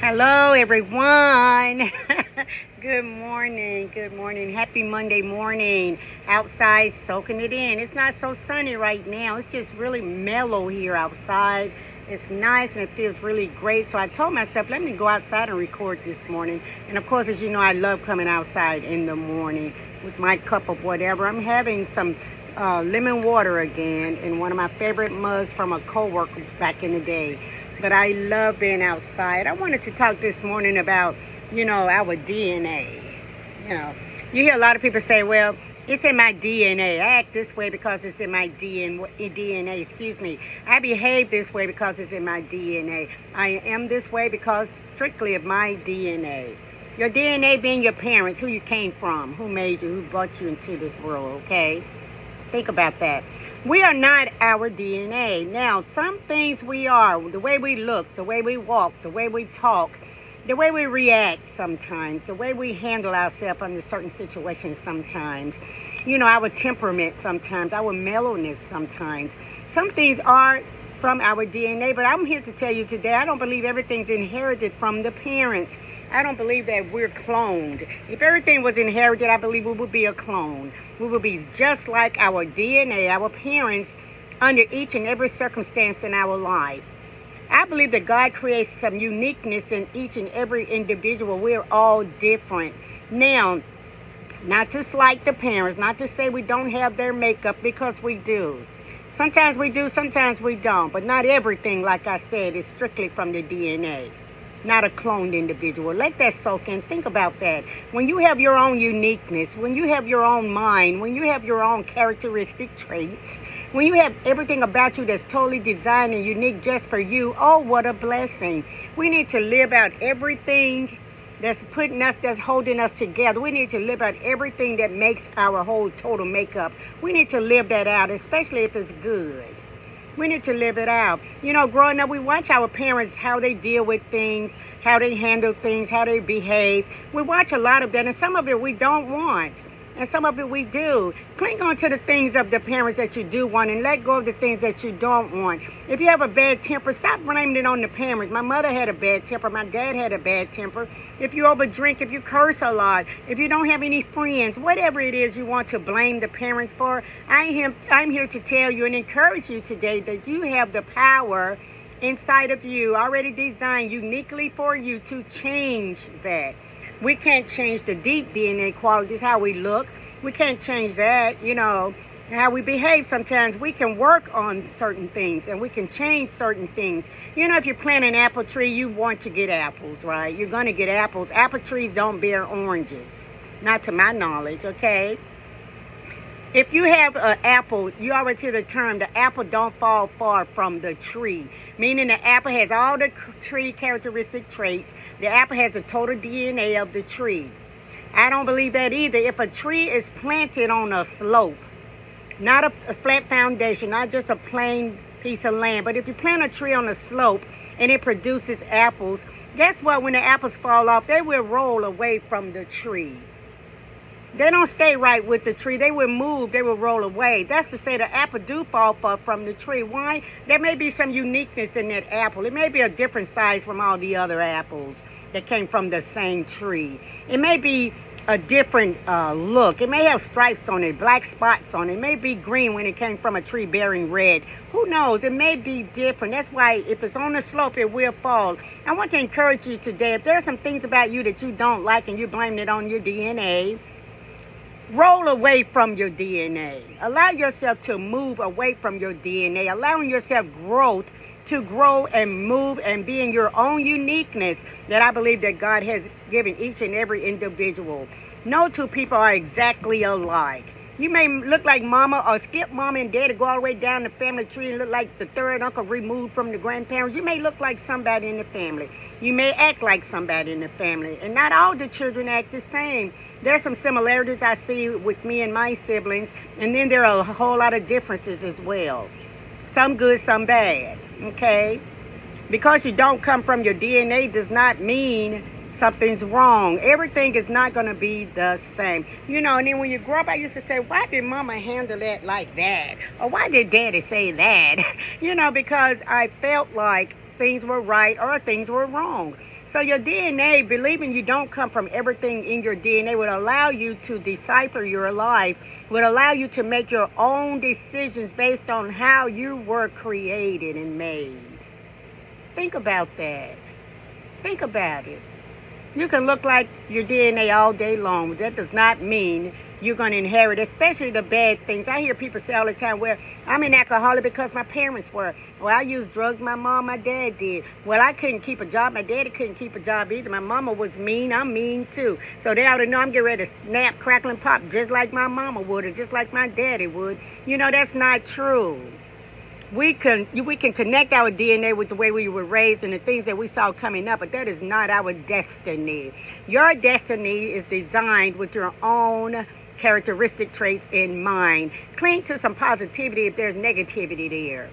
Hello, everyone. Good morning. Good morning. Happy Monday morning. Outside, soaking it in. It's not so sunny right now. It's just really mellow here outside. It's nice and it feels really great. So I told myself, let me go outside and record this morning. And of course, as you know, I love coming outside in the morning with my cup of whatever. I'm having some lemon water again in one of my favorite mugs from a coworker back in the day. But I love being outside. I wanted to talk this morning about, our DNA. You hear a lot of people say, well, it's in my DNA. I act this way because it's in my DNA. Excuse me. I behave this way because it's in my DNA. I am this way because strictly of my DNA. Your DNA being your parents, who you came from, who made you, who brought you into this world, okay? Think about that. We are not our DNA. Now, some things we are, the way we look, the way we walk, the way we talk, the way we react sometimes, the way we handle ourselves under certain situations sometimes, our temperament sometimes, our mellowness sometimes. Some things are from our DNA, but I'm here to tell you today, I don't believe everything's inherited from the parents. I don't believe that we're cloned. If everything was inherited, I believe we would be a clone. We would be just like our DNA, our parents, under each and every circumstance in our life. I believe that God creates some uniqueness in each and every individual. We're all different. Now, not just like the parents, not to say we don't have their makeup, because we do. Sometimes we do, sometimes we don't. But not everything, like I said, is strictly from the DNA. Not a cloned individual. Let that soak in. Think about that. When you have your own uniqueness, when you have your own mind, when you have your own characteristic traits, when you have everything about you that's totally designed and unique just for you, oh, what a blessing. We need to live out everything that's putting us, that's holding us together. We need to live out everything that makes our whole total makeup. We need to live that out, especially if it's good. We need to live it out. Growing up, we watch our parents, how they deal with things, how they handle things, how they behave. We watch a lot of that, and some of it we don't want, and some of it we do. Cling on to the things of the parents that you do want and let go of the things that you don't want. If you have a bad temper, stop blaming it on the parents. My mother had a bad temper. My dad had a bad temper. If you overdrink, if you curse a lot, if you don't have any friends, whatever it is you want to blame the parents for, I'm here to tell you and encourage you today that you have the power inside of you, already designed uniquely for you, to change that. We can't change the deep DNA qualities, how we look. We can't change that, how we behave sometimes. We can work on certain things and we can change certain things. If you plant an apple tree, you want to get apples, right? You're going to get apples. Apple trees don't bear oranges. Not to my knowledge, okay? If you have an apple, you already hear the term, the apple don't fall far from the tree. Meaning the apple has all the tree characteristic traits. The apple has the total DNA of the tree. I don't believe that either. If a tree is planted on a slope, not a flat foundation, not just a plain piece of land, but if you plant a tree on a slope and it produces apples, guess what? When the apples fall off, they will roll away from the tree. They don't stay right with the tree. They will move. They will roll away. That's to say the apple do fall far from the tree. Why? There may be some uniqueness in that apple. It may be a different size from all the other apples that came from the same tree. It may be a different look. It may have stripes on it, black spots on it. It may be green when it came from a tree bearing red. Who knows? It may be different. That's why if it's on the slope, it will fall. I want to encourage you today, if there are some things about you that you don't like and you blame it on your DNA, roll away from your DNA. Allow yourself to move away from your DNA. Allowing yourself growth to grow and move and be in your own uniqueness that I believe that God has given each and every individual. No two people are exactly alike. You may look like mama or skip mama and daddy, go all the way down the family tree and look like the third uncle removed from the grandparents. You may look like somebody in the family. You may act like somebody in the family. And not all the children act the same. There's some similarities I see with me and my siblings. And then there are a whole lot of differences as well. Some good, some bad. Okay? Because you don't come from your DNA does not mean something's wrong. Everything is not going to be the same. And then when you grow up, I used to say, why did mama handle that like that? Or why did daddy say that? Because I felt like things were right or things were wrong. So your DNA, believing you don't come from everything in your DNA, would allow you to decipher your life, would allow you to make your own decisions based on how you were created and made. Think about that. Think about it. You can look like your DNA all day long, but that does not mean you're going to inherit, especially the bad things. I hear people say all the time, well, I'm an alcoholic because my parents were. Well, I used drugs, my mom, my dad did. Well, I couldn't keep a job. My daddy couldn't keep a job either. My mama was mean. I'm mean too. So they ought to know I'm getting ready to snap, crackle, and pop just like my mama would or just like my daddy would. You know, that's not true. We can connect our DNA with the way we were raised and the things that we saw coming up, but that is not our destiny. Your destiny is designed with your own characteristic traits in mind. Cling to some positivity if there's negativity there.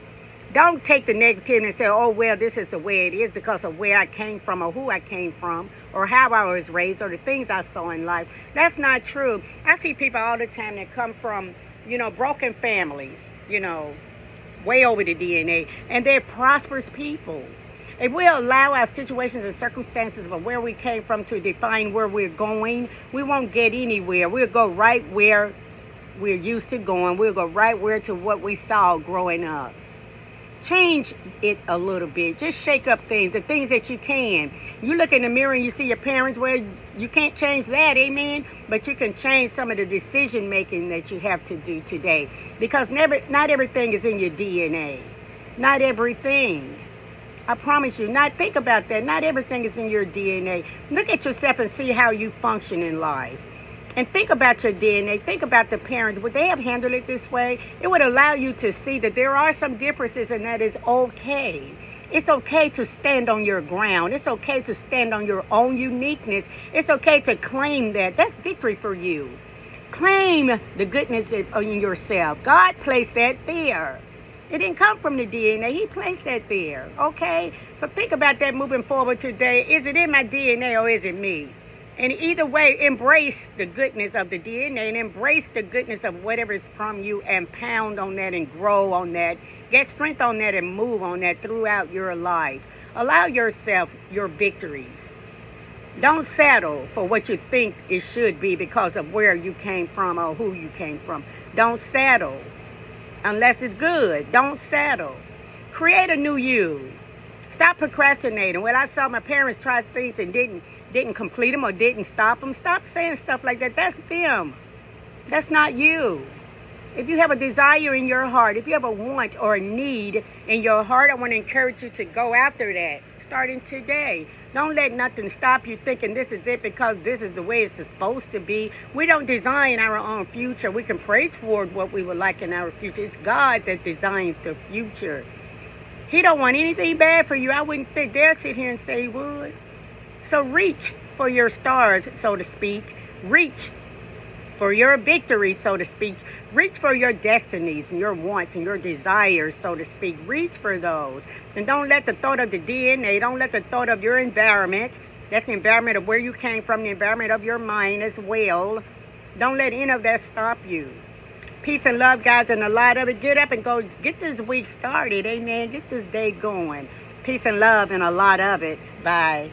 Don't take the negativity and say, oh, well, this is the way it is because of where I came from or who I came from or how I was raised or the things I saw in life. That's not true. I see people all the time that come from, broken families, way over the DNA, and they're prosperous people. If we allow our situations and circumstances of where we came from to define where we're going, we won't get anywhere. We'll go right where we're used to going. We'll go right where to what we saw growing up. Change it a little bit. Just shake up things, the things that you can. You look in the mirror and you see your parents, well, you can't change that, amen? But you can change some of the decision making that you have to do today. Because not everything is in your DNA. Not everything. I promise you, think about that. Not everything is in your DNA. Look at yourself and see how you function in life. And think about your DNA. Think about the parents. Would they have handled it this way? It would allow you to see that there are some differences and that is okay. It's okay to stand on your ground. It's okay to stand on your own uniqueness. It's okay to claim that. That's victory for you. Claim the goodness in yourself. God placed that there. It didn't come from the DNA. He placed that there. Okay? So think about that moving forward today. Is it in my DNA or is it me? And either way, embrace the goodness of the DNA and embrace the goodness of whatever is from you and pound on that and grow on that. Get strength on that and move on that throughout your life. Allow yourself your victories. Don't settle for what you think it should be because of where you came from or who you came from. Don't settle unless it's good. Don't settle. Create a new you. Stop procrastinating. Well, I saw my parents try things and didn't complete them or didn't stop them. Stop saying stuff like that. That's them. That's not you. If you have a desire in your heart, if you have a want or a need in your heart, I want to encourage you to go after that starting today. Don't let nothing stop you thinking this is it because this is the way it's supposed to be. We don't design our own future. We can pray toward what we would like in our future. It's God that designs the future. He don't want anything bad for you. I wouldn't dare sit here and say he would. So reach for your stars, so to speak. Reach for your victory, so to speak. Reach for your destinies and your wants and your desires, so to speak. Reach for those. And don't let the thought of the DNA, don't let the thought of your environment, that's the environment of where you came from, the environment of your mind as well. Don't let any of that stop you. Peace and love, guys, and a lot of it. Get up and go get this week started, amen. Get this day going. Peace and love and a lot of it. Bye.